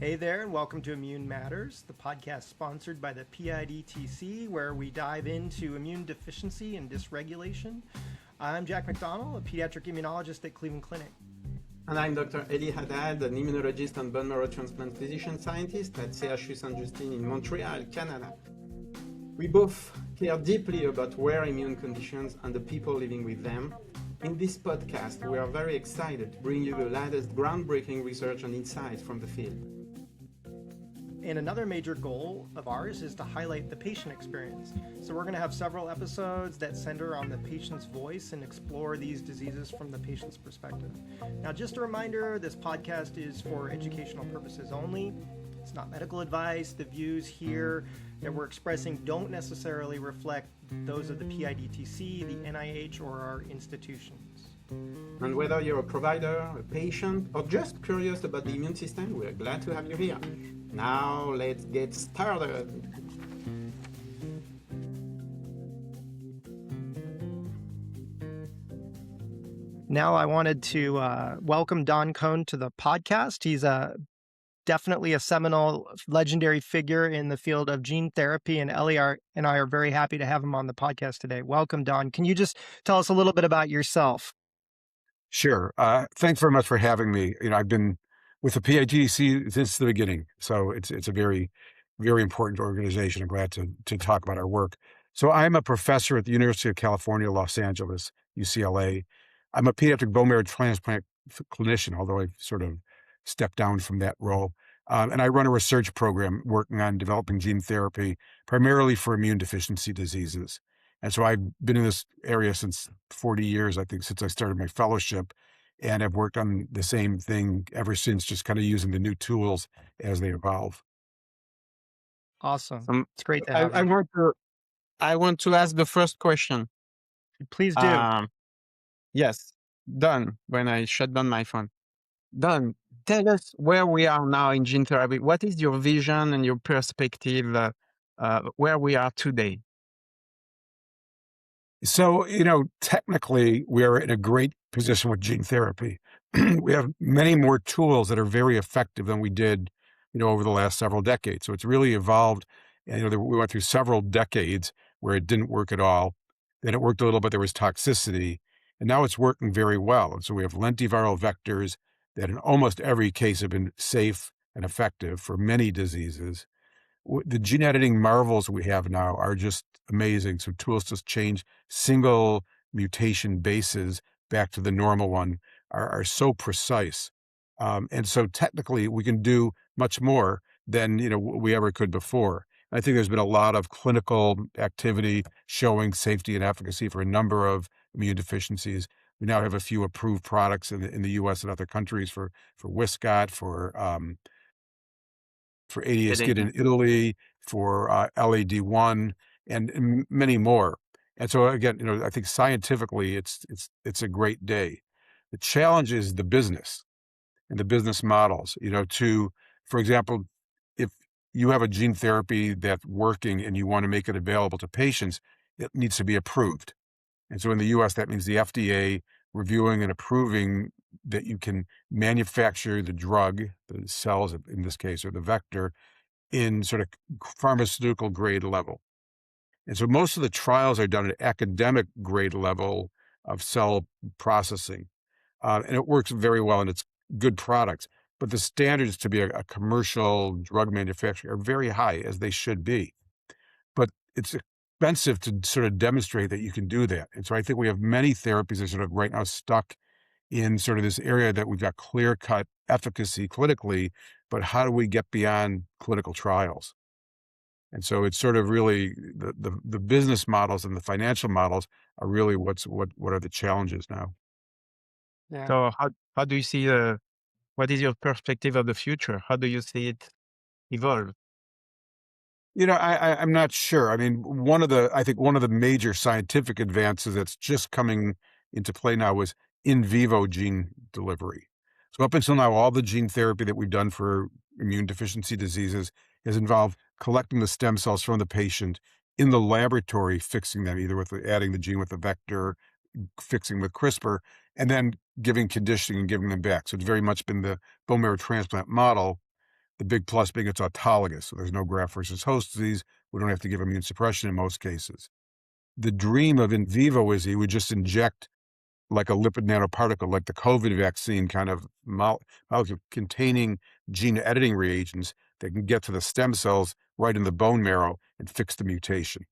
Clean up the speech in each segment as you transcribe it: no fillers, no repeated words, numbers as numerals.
Hey there, and welcome to Immune Matters, the podcast sponsored by the PIDTC, where we dive into immune deficiency and dysregulation. I'm Jack McDonnell, a pediatric immunologist at Cleveland Clinic. And I'm Dr. Elie Haddad, an immunologist and bone marrow transplant physician scientist at CHU Saint-Justine in Montreal, Canada. We both care deeply about rare immune conditions and the people living with them. In this podcast, we are very excited to bring you the latest groundbreaking research and insights from the field. And another major goal of ours is to highlight the patient experience. So we're going to have several episodes that center on the patient's voice and explore these diseases from the patient's perspective. Now, just a reminder, this podcast is for educational purposes only. It's not medical advice. The views here that we're expressing don't necessarily reflect those of the PIDTC, the NIH, or our institutions. And whether you're a provider, a patient, or just curious about the immune system, we're glad to have you here. Now, let's get started. Now I wanted to welcome Don Kohn to the podcast. He's definitely a seminal, legendary figure in the field of gene therapy, and Elie and I are very happy to have him on the podcast today. Welcome, Don. Can you just tell us a little bit about yourself? Sure. Thanks very much for having me. I've been with the PIDTC since the beginning, so it's a very, very important organization. I'm glad to talk about our work. So I'm a professor at the University of California, Los Angeles, UCLA. I'm a pediatric bone marrow transplant clinician, although I've sort of stepped down from that role. And I run a research program working on developing gene therapy, primarily for immune deficiency diseases. And so I've been in this area since 40 years, I think, since I started my fellowship. And I've worked on the same thing ever since, just kind of using the new tools as they evolve. Awesome. It's great to have you. I want to ask the first question. Please do. Yes, done. When I shut down my phone. Don, tell us where we are now in gene therapy. What is your vision and your perspective where we are today? So, technically, we're in a great position with gene therapy. We have many more tools that are very effective than we did, over the last several decades. So it's really evolved. And, we went through several decades where it didn't work at all. Then it worked a little bit, there was toxicity. And now it's working very well. And so we have lentiviral vectors that in almost every case have been safe and effective for many diseases. The gene editing marvels we have now are just amazing. So tools to change single mutation bases back to the normal one are so precise. And so technically we can do much more than we ever could before. I think there's been a lot of clinical activity showing safety and efficacy for a number of immune deficiencies. We now have a few approved products in the U.S. and other countries for Wiskott, for ADA-SCID in Italy, for LAD1, and many more. And so again, I think scientifically it's a great day. The challenge is the business and the business models. For example, if you have a gene therapy that's working and you want to make it available to patients, it needs to be approved. And so in the U.S., that means the FDA reviewing and approving that you can manufacture the drug, the cells in this case, or the vector, in sort of pharmaceutical grade level. And so most of the trials are done at academic grade level of cell processing. And it works very well, and it's good products. But the standards to be a commercial drug manufacturer are very high, as they should be. But it's expensive to sort of demonstrate that you can do that. And so I think we have many therapies that are sort of right now stuck in sort of this area that we've got clear-cut efficacy clinically, but how do we get beyond clinical trials? And so it's sort of really the business models and the financial models are really what are the challenges now. Yeah. So how do you see what is your perspective of the future? How do you see it evolve? I'm not sure. I mean, I think one of the major scientific advances that's just coming into play now was in vivo gene delivery. So up until now, all the gene therapy that we've done for immune deficiency diseases has involved collecting the stem cells from the patient in the laboratory, fixing them either with adding the gene with the vector, fixing with CRISPR, and then giving conditioning and giving them back. So it's very much been the bone marrow transplant model. The big plus being it's autologous, so there's no graft versus host disease. We don't have to give immune suppression in most cases. The dream of in vivo is you would just inject like a lipid nanoparticle, like the COVID vaccine kind of molecule containing gene editing reagents that can get to the stem cells right in the bone marrow and fix the mutation.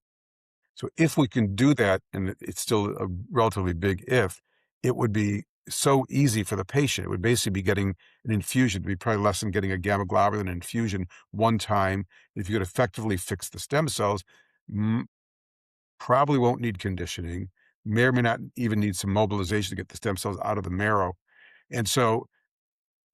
So if we can do that, and it's still a relatively big if, it would be so easy for the patient. It would basically be getting an infusion. It would be probably less than getting a gamma globulin infusion one time. If you could effectively fix the stem cells, probably won't need conditioning, may or may not even need some mobilization to get the stem cells out of the marrow. And so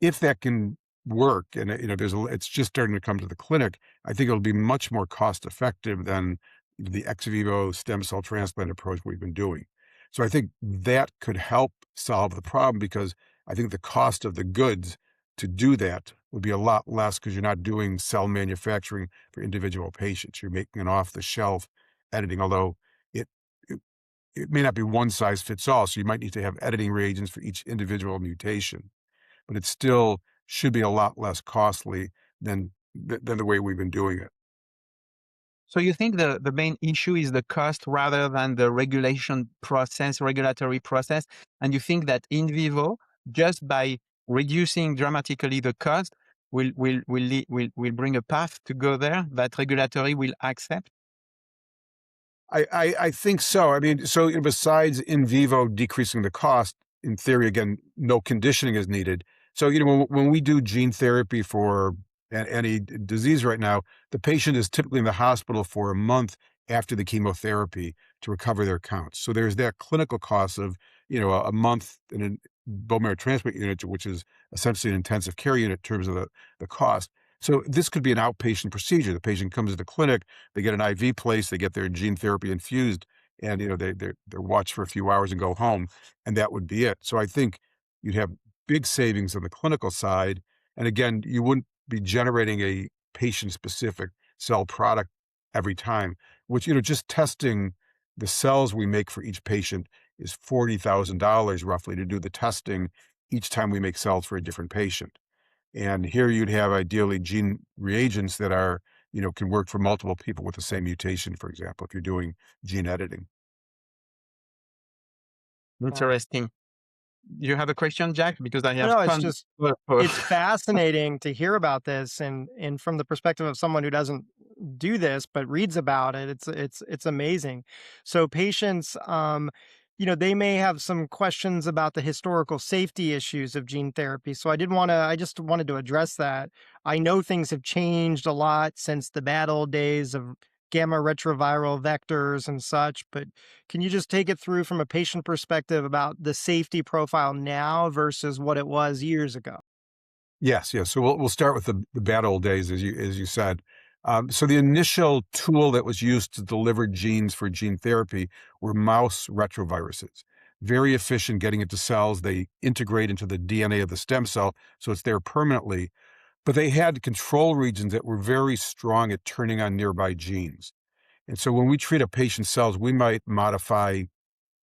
if that can work, and it's just starting to come to the clinic, I think it'll be much more cost effective than the ex vivo stem cell transplant approach we've been doing. So I think that could help solve the problem, because I think the cost of the goods to do that would be a lot less, because you're not doing cell manufacturing for individual patients. You're making an off the shelf editing, although it, it it may not be one size fits all. So you might need to have editing reagents for each individual mutation, but it still should be a lot less costly than the way we've been doing it. So you think the main issue is the cost rather than the regulatory process, and you think that in vivo, just by reducing dramatically the cost, will bring a path to go there that regulatory will accept? I think so. I mean, so besides in vivo decreasing the cost, in theory, again, no conditioning is needed. So, when we do gene therapy for any disease right now, the patient is typically in the hospital for a month after the chemotherapy to recover their counts. So there's that clinical cost of, a month in a bone marrow transplant unit, which is essentially an intensive care unit in terms of the cost. So this could be an outpatient procedure. The patient comes to the clinic, they get an IV placed, they get their gene therapy infused, and they're watched for a few hours and go home, and that would be it. So I think you'd have big savings on the clinical side, and again, you wouldn't be generating a patient-specific cell product every time, which just testing the cells we make for each patient is $40,000 roughly to do the testing each time we make cells for a different patient. And here you'd have ideally gene reagents that are, can work for multiple people with the same mutation, for example, if you're doing gene editing. Interesting. You have a question, Jack? Because I have No, it's tons. just it's fascinating to hear about this, and from the perspective of someone who doesn't do this but reads about it, it's amazing. So patients, they may have some questions about the historical safety issues of gene therapy. So I just wanted to address that. I know things have changed a lot since the bad old days of gamma retroviral vectors and such, but can you just take it through from a patient perspective about the safety profile now versus what it was years ago? Yes, yes. So we'll start with the bad old days, as you said. So the initial tool that was used to deliver genes for gene therapy were mouse retroviruses. Very efficient getting into cells. They integrate into the DNA of the stem cell, so it's there permanently. But they had control regions that were very strong at turning on nearby genes. And so when we treat a patient's cells, we might modify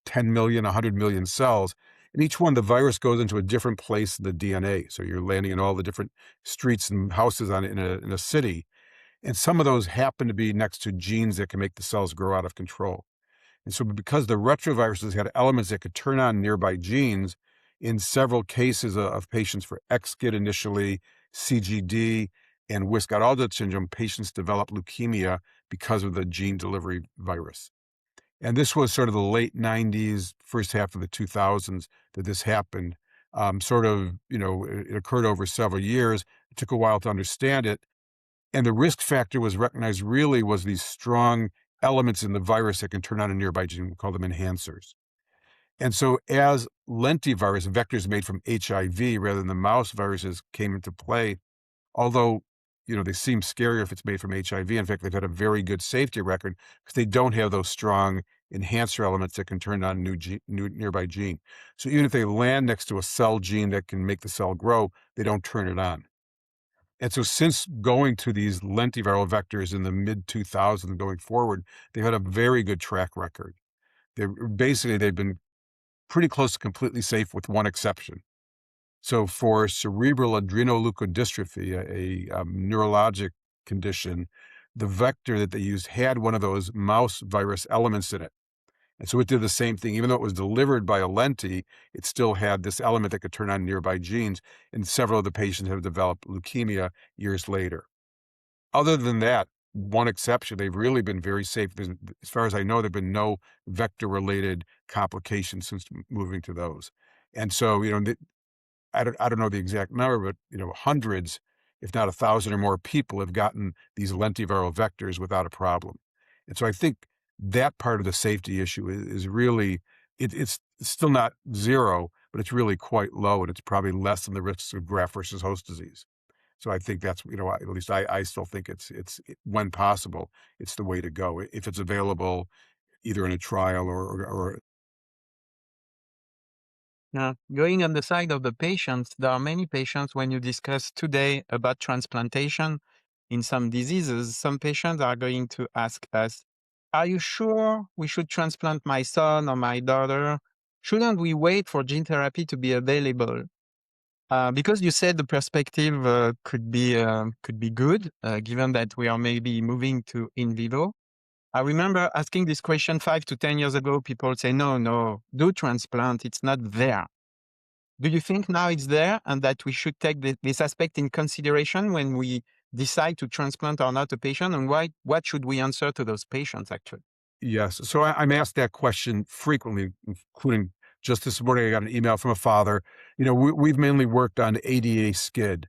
10 million, 100 million cells. And each one, the virus goes into a different place in the DNA. So you're landing in all the different streets and houses in a city. And some of those happen to be next to genes that can make the cells grow out of control. And so because the retroviruses had elements that could turn on nearby genes, in several cases of patients for ADA-SCID initially, CGD, and Wiskott-Aldrich syndrome, patients developed leukemia because of the gene delivery virus. And this was sort of the late 90s, first half of the 2000s that this happened. It occurred over several years. It took a while to understand it. And the risk factor was recognized really was these strong elements in the virus that can turn on a nearby gene. We call them enhancers. And so as lentivirus, vectors made from HIV rather than the mouse viruses came into play, although, they seem scarier if it's made from HIV. In fact, they've had a very good safety record because they don't have those strong enhancer elements that can turn on new nearby gene. So even if they land next to a cell gene that can make the cell grow, they don't turn it on. And so since going to these lentiviral vectors in the mid 2000s going forward, they've had a very good track record. They've been pretty close to completely safe with one exception. So for cerebral adrenoleukodystrophy, a neurologic condition, the vector that they used had one of those mouse virus elements in it. And so it did the same thing. Even though it was delivered by a lenti, it still had this element that could turn on nearby genes. And several of the patients have developed leukemia years later. Other than that, one exception, they've really been very safe. As far as I know, there have been no vector-related complications since moving to those. And so, I don't know the exact number, but hundreds, if not 1,000 or more people have gotten these lentiviral vectors without a problem. And so I think that part of the safety issue is really it's still not zero, but it's really quite low, and it's probably less than the risks of graft versus host disease. So I think that's at least I still think when possible, it's the way to go if it's available either in a trial or Now, going on the side of the patients, there are many patients when you discuss today about transplantation in some diseases, some patients are going to ask us, are you sure we should transplant my son or my daughter? Shouldn't we wait for gene therapy to be available? Because you said the perspective could be good, given that we are maybe moving to in vivo. I remember asking this question 5 to 10 years ago. People say, no, do transplant. It's not there. Do you think now it's there and that we should take this aspect in consideration when we decide to transplant or not a patient? And what should we answer to those patients, actually? Yes. So I'm asked that question frequently, including just this morning. I got an email from a father. We've mainly worked on ADA-SCID,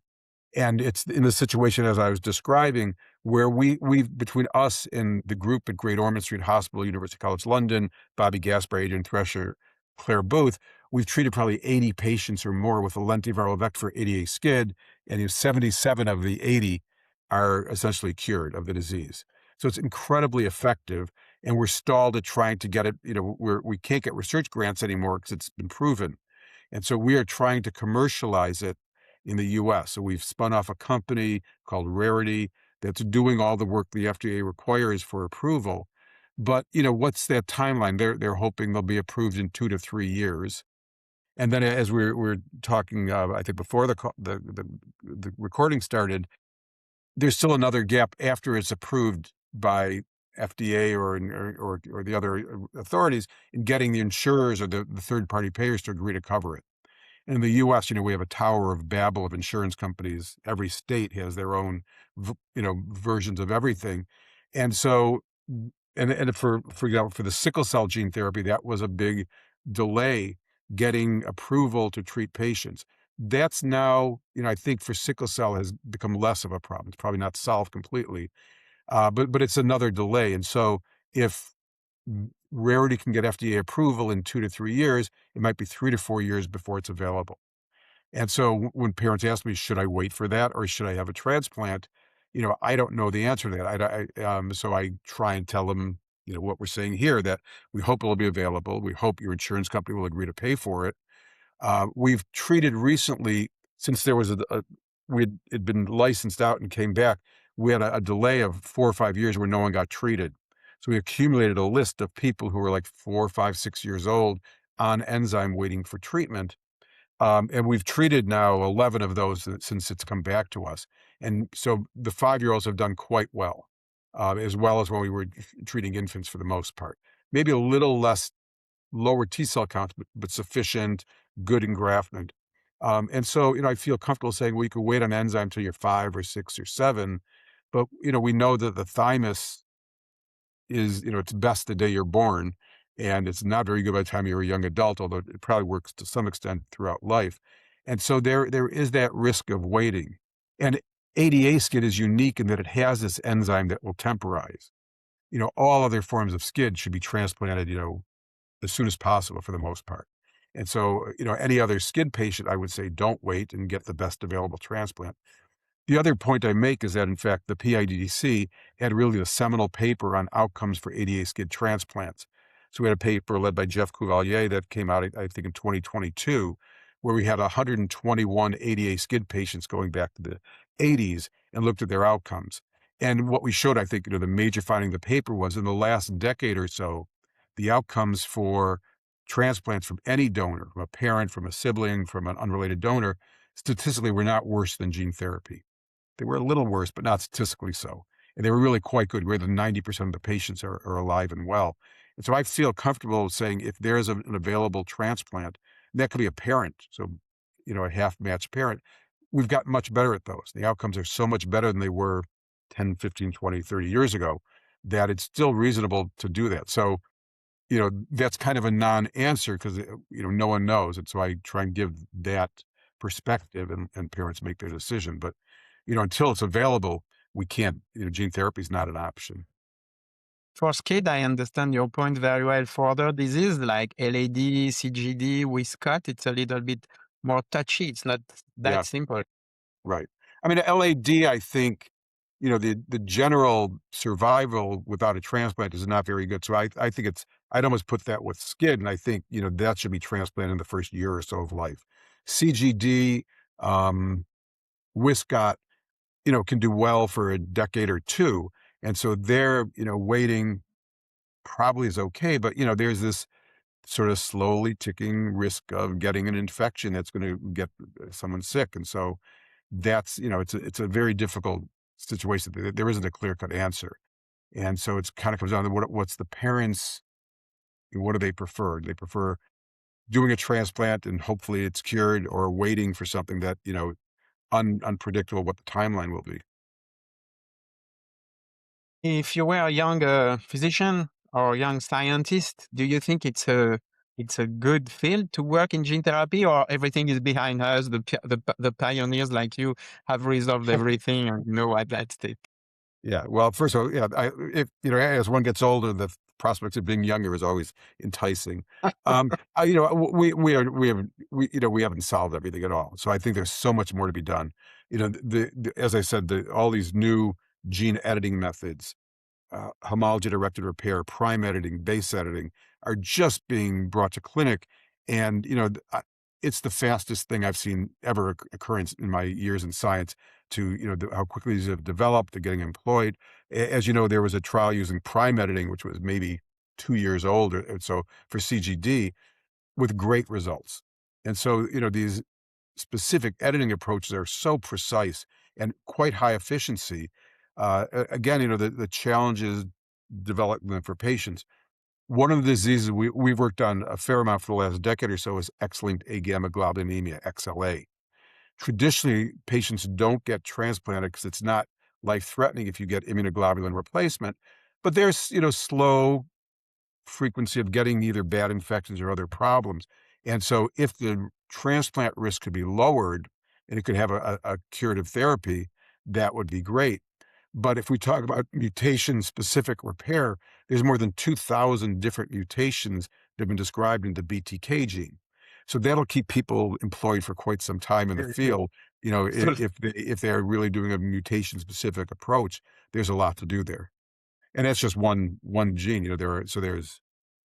and it's in the situation as I was describing, where we've between us and the group at Great Ormond Street Hospital, University College London, Bobby Gaspar, Adrian Thresher, Claire Booth, we've treated probably 80 patients or more with a lentiviral vector for ADA-SCID, and 77 of the 80 are essentially cured of the disease. So it's incredibly effective, and we're stalled at trying to get it. We can't get research grants anymore because it's been proven. And so we are trying to commercialize it in the US. So we've spun off a company called Rarity that's doing all the work the FDA requires for approval. But, what's that timeline? They're hoping they'll be approved in 2 to 3 years. And then as we're talking, I think before the recording started, there's still another gap after it's approved by FDA or the other authorities in getting the insurers or the third-party payers to agree to cover it. And in the U.S., we have a Tower of Babel of insurance companies. Every state has their own, versions of everything. And so, and for example, for the sickle cell gene therapy, that was a big delay getting approval to treat patients. That's now, I think for sickle cell has become less of a problem. It's probably not solved completely, but it's another delay. And so if Rarity can get FDA approval in 2 to 3 years, it might be 3 to 4 years before it's available. And so when parents ask me, should I wait for that or should I have a transplant? I don't know the answer to that. So I try and tell them, what we're saying here, that we hope it'll be available. We hope your insurance company will agree to pay for it. We've treated recently, since there was had been licensed out and came back, we had a delay of 4 or 5 years where no one got treated. So we accumulated a list of people who were like 4, 5, 6 years old on enzyme waiting for treatment. And we've treated now 11 of those since it's come back to us. And so the 5-year-olds have done quite well as when we were treating infants for the most part. Maybe a little less lower T cell counts, but sufficient, good engraftment. And so, I feel comfortable saying, well, you could wait on enzyme till you're 5 or 6 or 7. But, we know that the thymus is, it's best the day you're born, and it's not very good by the time you're a young adult, although it probably works to some extent throughout life. And so there is that risk of waiting. And ADA-SCID is unique in that it has this enzyme that will temporize. All other forms of SCID should be transplanted, as soon as possible for the most part. And so, any other SCID patient, I would say, don't wait and get the best available transplant. The other point I make is that, in fact, the PIDTC had really a seminal paper on outcomes for ADA-SCID transplants. So we had a paper led by Jeff Couvalier that came out, I think, in 2022, where we had 121 ADA-SCID patients going back to the 80s and looked at their outcomes. And what we showed, I think, the major finding of the paper was in the last decade or so, the outcomes for transplants from any donor, from a parent, from a sibling, from an unrelated donor, statistically were not worse than gene therapy. They were a little worse, but not statistically so. And they were really quite good. Greater than 90% of the patients are alive and well. And so I feel comfortable saying if there's an available transplant, that could be a parent, so, a half-matched parent, we've gotten much better at those. The outcomes are so much better than they were 10, 15, 20, 30 years ago that it's still reasonable to do that. So, that's kind of a non-answer because, no one knows. And so I try and give that perspective and parents make their decision. But, until it's available, we can't, gene therapy is not an option. For SCID, I understand your point very well. For other disease like LAD, CGD, Wiskott, it's a little bit more touchy. It's not that Yeah. simple. Right. I mean, LAD, I think, the general survival without a transplant is not very good. So I think I'd almost put that with SCID, and I think, that should be transplanted in the first year or so of life. CGD, Wiskott, can do well for a decade or two. And so they're, waiting probably is okay. But, there's this sort of slowly ticking risk of getting an infection that's going to get someone sick. And so that's, it's a very difficult situation. There isn't a clear-cut answer. And so it's kind of comes down to what's the parents, what do they prefer? Do they prefer doing a transplant and hopefully it's cured, or waiting for something that, unpredictable what the timeline will be? If you were a young physician or young scientist, do you think it's a good field to work in gene therapy, or everything is behind us? The pioneers like you have resolved everything and know at that state. Yeah. Well, first of all, yeah, if, as one gets older, the prospects of being younger is always enticing. We haven't solved everything at all. So I think there's so much more to be done. As I said, all these new gene editing methods, homology-directed repair, prime editing, base editing, are just being brought to clinic. And, it's the fastest thing I've seen ever occur in my years in science to, how quickly these have developed, they're getting employed. As you know, there was a trial using prime editing, which was maybe 2 years old or so for CGD, with great results. And so, these specific editing approaches are so precise and quite high efficiency. Again, the challenges development for patients. One of the diseases we've worked on a fair amount for the last decade or so is X-linked agammaglobulinemia, XLA. Traditionally, patients don't get transplanted because it's not life-threatening if you get immunoglobulin replacement, but there's, slow frequency of getting either bad infections or other problems. And so if the transplant risk could be lowered and it could have a curative therapy, that would be great. But if we talk about mutation-specific repair, there's more than 2,000 different mutations that have been described in the BTK gene. So that'll keep people employed for quite some time in the field. If they're really doing a mutation-specific approach, there's a lot to do there. And that's just one gene. There's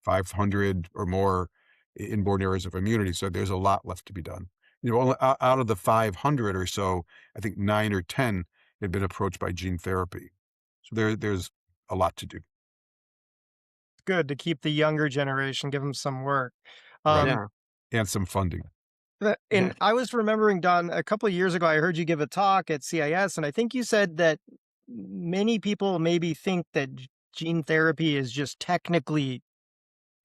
500 or more inborn areas of immunity. So there's a lot left to be done. Out of the 500 or so, I think 9 or 10 have been approached by gene therapy. So there's a lot to do. Good to keep the younger generation, give them some work. Right. Yeah. And some funding. And I was remembering, Don, a couple of years ago, I heard you give a talk at CIS, and I think you said that many people maybe think that gene therapy is just technically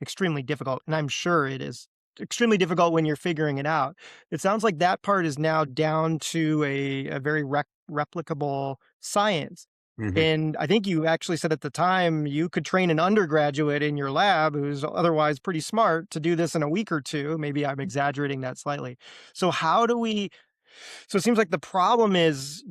extremely difficult, and I'm sure it is extremely difficult when you're figuring it out. It sounds like that part is now down to a very replicable science. Mhm. And I think you actually said at the time you could train an undergraduate in your lab who's otherwise pretty smart to do this in a week or two. Maybe I'm exaggerating that slightly. So so it seems like the problem is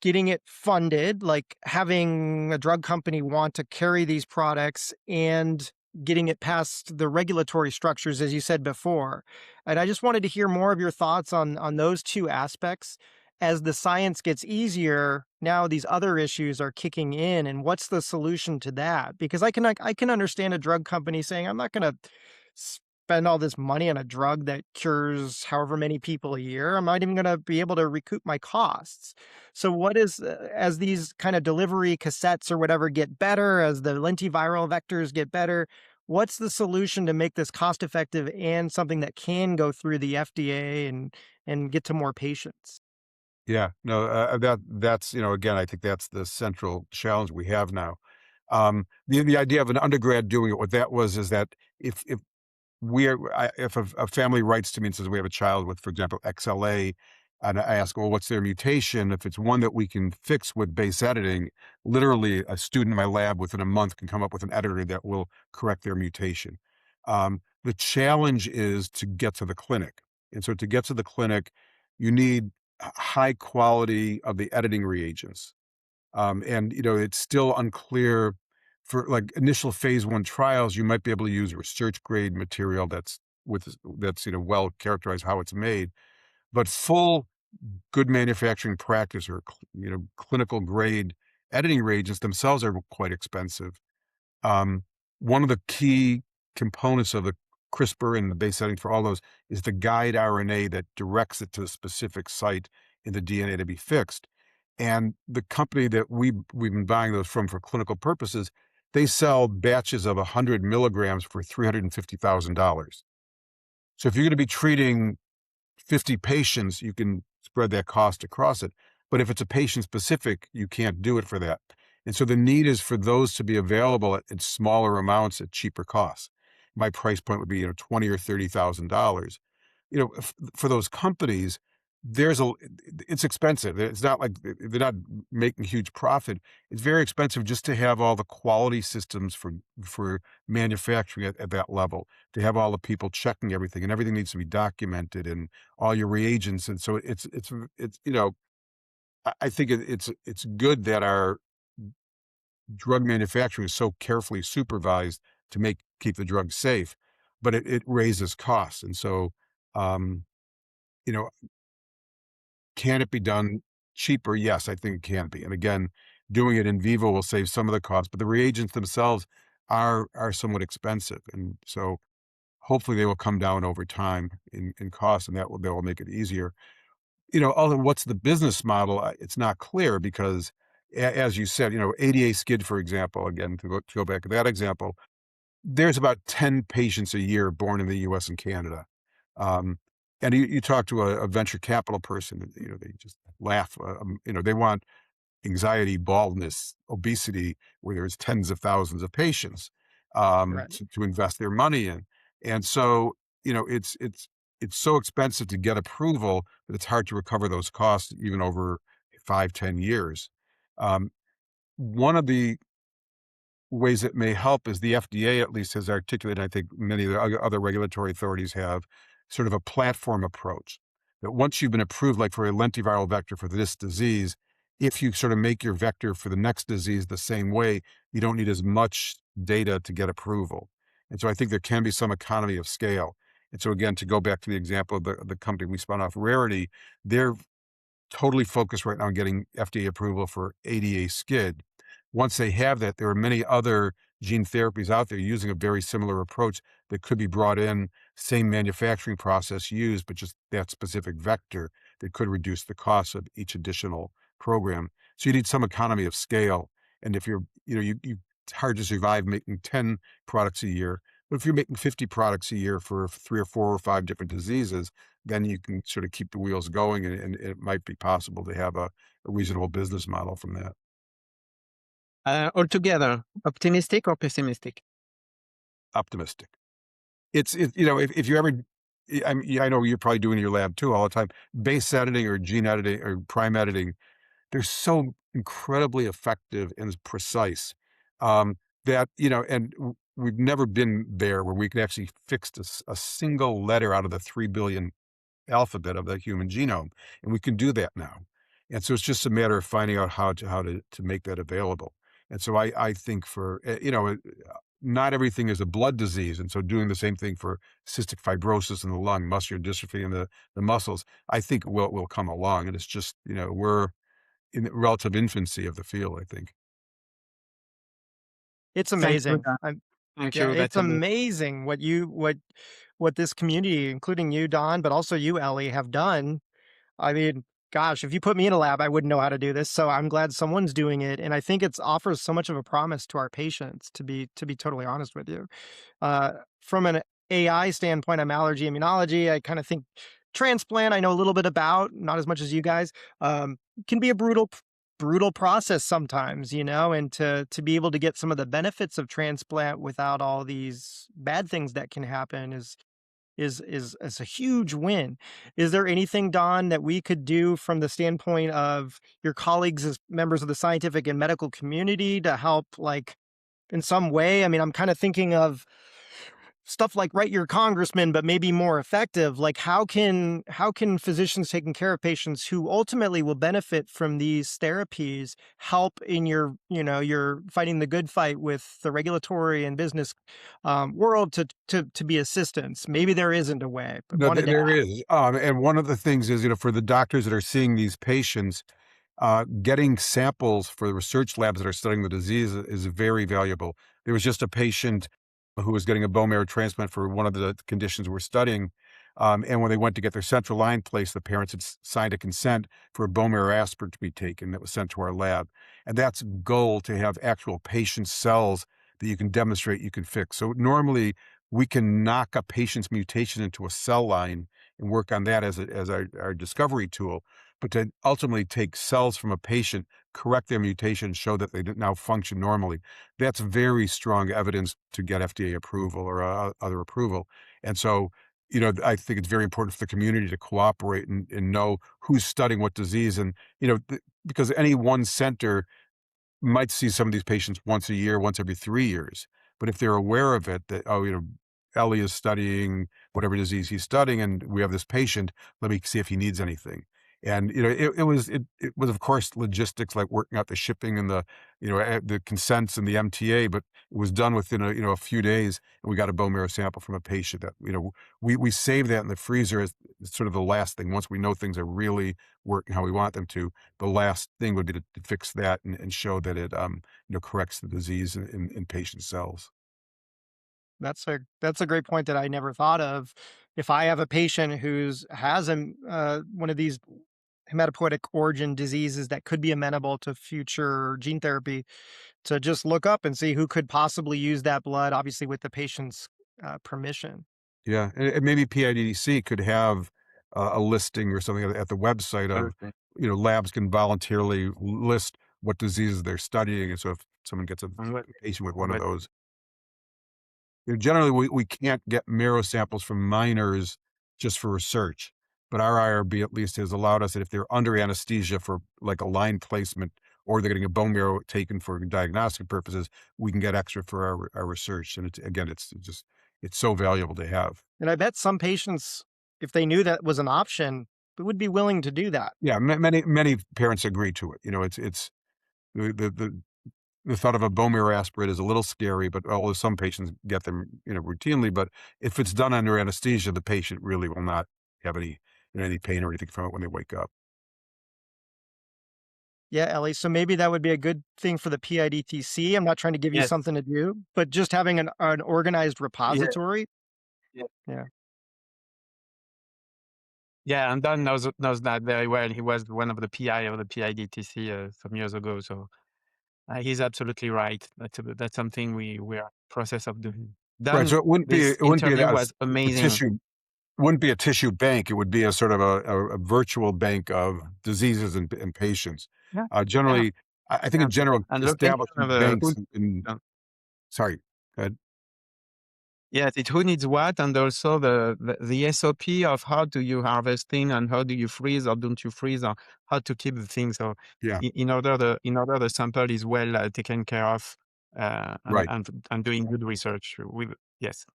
getting it funded, like having a drug company want to carry these products and getting it past the regulatory structures, as you said before. And I just wanted to hear more of your thoughts on those two aspects. As the science gets easier, now these other issues are kicking in, and what's the solution to that? Because I can understand a drug company saying, I'm not going to spend all this money on a drug that cures however many people a year. I'm not even going to be able to recoup my costs. So what is, as these kind of delivery cassettes or whatever get better, as the lentiviral vectors get better, what's the solution to make this cost effective and something that can go through the FDA and get to more patients? Yeah, no, that's, again, I think that's the central challenge we have now. The idea of an undergrad doing it, what that was is that if if a family writes to me and says we have a child with, for example, XLA, and I ask, well, what's their mutation? If it's one that we can fix with base editing, literally a student in my lab within a month can come up with an editor that will correct their mutation. The challenge is to get to the clinic. And so to get to the clinic, you need high quality of the editing reagents. And it's still unclear for like initial phase one trials. You might be able to use research grade material that's well characterized how it's made, but full good manufacturing practice or clinical grade editing reagents themselves are quite expensive. Um, One of the key components of the CRISPR and the base editing for all those is the guide RNA that directs it to a specific site in the DNA to be fixed. And the company that we've been buying those from for clinical purposes, they sell batches of 100 milligrams for $350,000. So if you're going to be treating 50 patients, you can spread that cost across it. But if it's a patient specific, you can't do it for that. And so the need is for those to be available at smaller amounts at cheaper costs. My price point would be, $20 or $30,000. For those companies, it's expensive. It's not like they're not making huge profit. It's very expensive just to have all the quality systems for manufacturing at that level, to have all the people checking everything, and everything needs to be documented and all your reagents. And so I think it's good that our drug manufacturing is so carefully supervised to keep the drug safe, but it raises costs. And so, you know, can it be done cheaper? Yes, I think it can be. And again, doing it in vivo will save some of the costs, but the reagents themselves are somewhat expensive. And so hopefully they will come down over time in cost, and that will make it easier. Although what's the business model? It's not clear because as you said, ADA-SCID, for example, again, to go back to that example, there's about 10 patients a year born in the US and Canada. Um, and you talk to a venture capital person, they just laugh. They want anxiety, baldness, obesity, where there's tens of thousands of patients Right. to invest their money in. And so, it's so expensive to get approval that it's hard to recover those costs even over 5, 10 years. Um, One of the ways it may help is the FDA at least has articulated, I think many of the other regulatory authorities have, sort of a platform approach that once you've been approved, like for a lentiviral vector for this disease, if you sort of make your vector for the next disease the same way, you don't need as much data to get approval. And so I think there can be some economy of scale. And so again, to go back to the example of the company we spun off, Rarity, they're totally focused right now on getting FDA approval for ADA-SCID. Once they have that, there are many other gene therapies out there using a very similar approach that could be brought in, same manufacturing process used, but just that specific vector that could reduce the cost of each additional program. So you need some economy of scale. And if it's hard to survive making 10 products a year, but if you're making 50 products a year for 3 or 4 or 5 different diseases, then you can sort of keep the wheels going, and it might be possible to have a reasonable business model from that. Altogether, optimistic or pessimistic? Optimistic. If you ever, I know you're probably doing in your lab too all the time, base editing or gene editing or prime editing, they're so incredibly effective and precise that, we've never been there where we can actually fix a single letter out of the 3 billion alphabet of the human genome, and we can do that now. And so it's just a matter of finding out how to make that available. And so I think for not everything is a blood disease, and so doing the same thing for cystic fibrosis in the lung, muscular dystrophy in the muscles, I think will come along. And it's just we're in the relative infancy of the field, I think. It's Thanks for amazing. that. I'm Thank Yeah, you. it's That's amazing. amazing what this community, including you, Don, but also you, Ellie, have done. I mean, gosh, if you put me in a lab, I wouldn't know how to do this. So I'm glad someone's doing it, and I think it offers so much of a promise to our patients. To be totally honest with you, from an AI standpoint, I'm allergy immunology. I kind of think transplant. I know a little bit about, not as much as you guys. Can be a brutal process sometimes, and to be able to get some of the benefits of transplant without all these bad things that can happen is a huge win. Is there anything, Don, that we could do from the standpoint of your colleagues as members of the scientific and medical community to help, like, in some way? I mean, I'm kind of thinking of stuff like write your congressman, but maybe more effective. Like, how can physicians taking care of patients who ultimately will benefit from these therapies help in your fighting the good fight with the regulatory and business world to be assistance? Maybe there isn't a way, but No, wanted to there ask. is. And one of the things is, for the doctors that are seeing these patients, getting samples for the research labs that are studying the disease is very valuable. There was just a patient who was getting a bone marrow transplant for one of the conditions we're studying. And when they went to get their central line placed, the parents had signed a consent for a bone marrow aspirate to be taken that was sent to our lab. And that's goal, to have actual patient cells that you can demonstrate you can fix. So normally we can knock a patient's mutation into a cell line and work on that as our discovery tool. But to ultimately take cells from a patient, correct their mutation, show that they now function normally, that's very strong evidence to get FDA approval or other approval. And so, I think it's very important for the community to cooperate and know who's studying what disease. And, because any one center might see some of these patients once a year, once every 3 years. But if they're aware of it, that, Elie is studying whatever disease he's studying, and we have this patient, let me see if he needs anything. And, it was of course logistics, like working out the shipping and the consents and the MTA, but it was done within a few days, and we got a bone marrow sample from a patient that, we save that in the freezer as sort of the last thing. Once we know things are really working how we want them to, the last thing would be to fix that and show that it, corrects the disease in patient cells. That's a great point that I never thought of. If I have a patient who's has one of these hematopoietic origin diseases that could be amenable to future gene therapy, to just look up and see who could possibly use that blood, obviously with the patient's permission. Yeah, and maybe PIDTC could have a listing or something at the website of, Okay. labs can voluntarily list what diseases they're studying. And so if someone gets a And what, patient with one of what, those, generally we can't get marrow samples from minors just for research. But our IRB at least has allowed us that if they're under anesthesia for like a line placement, or they're getting a bone marrow taken for diagnostic purposes, we can get extra for our research. And it's so valuable to have. And I bet some patients, if they knew that was an option, would be willing to do that. Yeah, many parents agree to it. It's the thought of a bone marrow aspirate is a little scary, but although some patients get them, routinely, but if it's done under anesthesia, the patient really will not have any pain or anything from it when they wake up. Yeah, Ellie. So maybe that would be a good thing for the PIDTC. I'm not trying to give you yes, something to do, but just having an organized yeah, repository. yeah, Yeah. yeah. And Don knows that very well. He was one of the PI of the PIDTC some years ago. So he's absolutely right. That's something we are in the process of doing. Right. Don, So this it wouldn't be interview a, was a amazing. tissue wouldn't be a tissue bank. It would be a sort of a virtual bank of diseases and patients. Yeah, yeah, Generally, I think yeah. in general, And location establishing of banks who, uh, sorry, go ahead. yes, it's who needs what, and also the SOP of how do you harvesting and how do you freeze or don't you freeze, or how to keep the thing. So Yeah, in order the sample is well taken care of, and, right. and doing good research with, yes,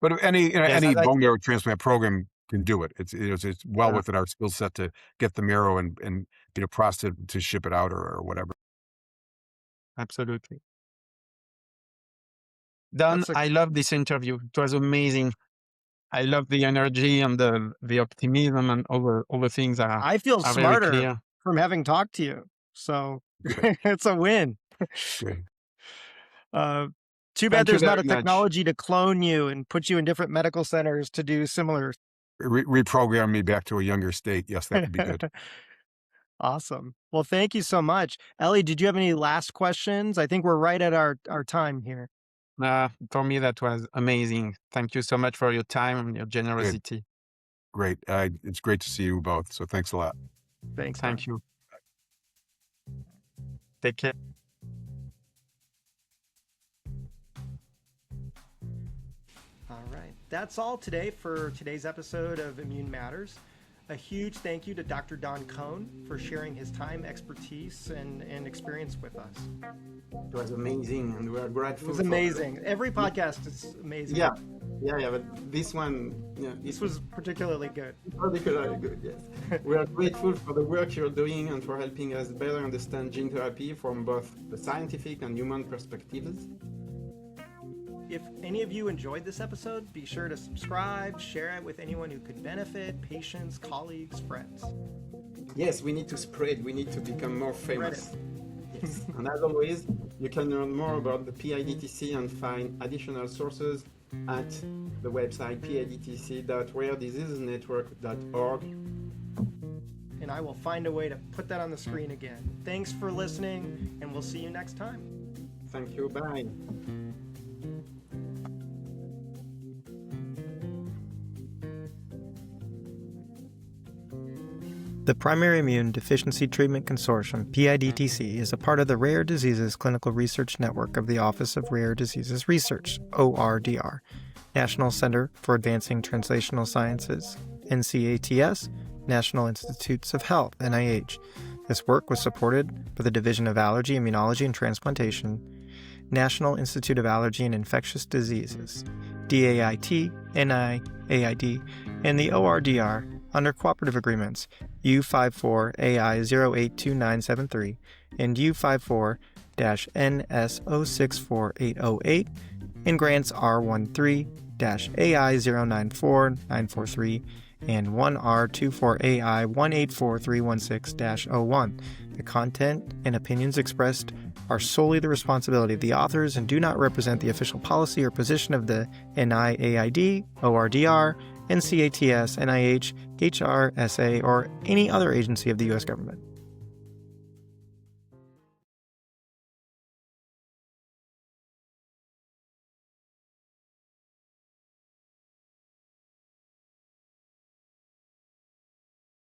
But any yes, any as I bone said, marrow transplant program can do it. It's well uh, within our skill set to get the marrow and process to ship it out or whatever. absolutely. Don, That's a I love this interview. It was amazing. I love the energy and the optimism, and all the things I feel are very smarter clear. from having talked to you. So Good, it's a win. good. Uh, Too bad Thank you there's not very a much. technology to clone you and put you in different medical centers to do similar. Reprogram me back to a younger state. Yes, that could be good. Awesome. Well, thank you so much. Elie, did you have any last questions? I think we're right at our time here. For me, that was amazing. Thank you so much for your time and your Good. generosity. Great. It's great to see you both. So thanks a lot. Thanks. Thank you. Take care. All right. That's all today for today's episode of Immune Matters. A huge thank you to Dr. Don Kohn for sharing his time, expertise, and experience with us. It was amazing, and we are grateful. It was amazing. Every podcast is amazing. Yeah, but this one, This was particularly good. particularly good, yes. We are grateful for the work you're doing and for helping us better understand gene therapy from both the scientific and human perspectives. If any of you enjoyed this episode, be sure to subscribe, share it with anyone who could benefit, patients, colleagues, friends. Yes, we need to spread, we need to become more famous. Spread Yes. And as always, you can learn more about the PIDTC and find additional sources at the website pidtc.rarediseasesnetwork.org. And I will find a way to put that on the screen again. Thanks for listening, and we'll see you next time. Thank you, bye. The Primary Immune Deficiency Treatment Consortium, PIDTC, is a part of the Rare Diseases Clinical Research Network of the Office of Rare Diseases Research, ORDR, National Center for Advancing Translational Sciences, NCATS, National Institutes of Health, NIH. This work was supported by the Division of Allergy, Immunology, and Transplantation, National Institute of Allergy and Infectious Diseases, DAIT, NIAID, and the ORDR under cooperative agreements U54AI082973 and U54-NS064808 and grants R13-AI094943 and 1R24AI184316-01. The content and opinions expressed are solely the responsibility of the authors and do not represent the official policy or position of the NIAID, ORDR, NCATS, NIH, HRSA, or any other agency of the U.S. government.